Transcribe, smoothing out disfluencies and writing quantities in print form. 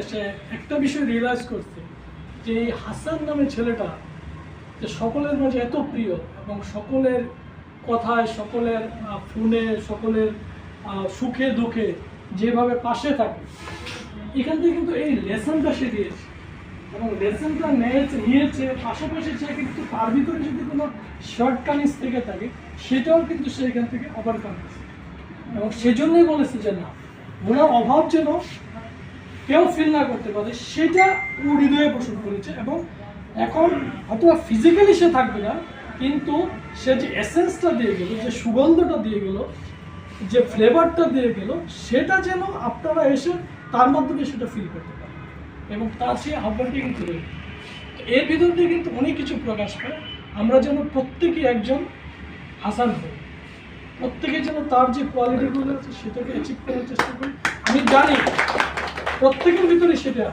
সে একটা বিষয় রিয়েলাইজ করছে যে এই হাসান নামে ছেলেটা যে সকলের মাঝে এত প্রিয় এবং সকলের কথায়, সকলের ফোনে, সকলের সুখে দুঃখে যেভাবে পাশে থাকে, এখান থেকে কিন্তু এই লেসনটা সে দিয়েছে এবং লেসনটা নিয়েছে পাশাপাশি সে কিন্তু তার ভিতরে যদি কোনো শর্টকামিংস থেকে থাকে সেটাও কিন্তু সে এখান থেকে ওভারকাম করেছে এবং সেজন্যই বলেছে যে না, ওনার অভাব যেন কেউ ফিল না করতে পারে সেটা ও হৃদয়ে পোষণ করেছে। এবং এখন হয়তো ফিজিক্যালি সে থাকবে না, কিন্তু সে যে এসেন্সটা দিয়ে গেল, যে সুগন্ধটা দিয়ে গেল, যে ফ্লেভারটা দিয়ে গেল, সেটা যেন আপনারা এসে তার মাধ্যমে সেটা ফিল করতে পারেন এবং তার সেই আহ্বানটি কিন্তু রয়েছে। এর ভিতর দিয়ে কিন্তু অনেক কিছু প্রকাশ পায়। আমরা যেন প্রত্যেকেই একজন হাসান হই, প্রত্যেকে যেন তার যে কোয়ালিটিগুলো আছে সেটাকে অ্যাচিভ করার চেষ্টা করি। আমি জানি প্রত্যেকের ভিতরে সেটা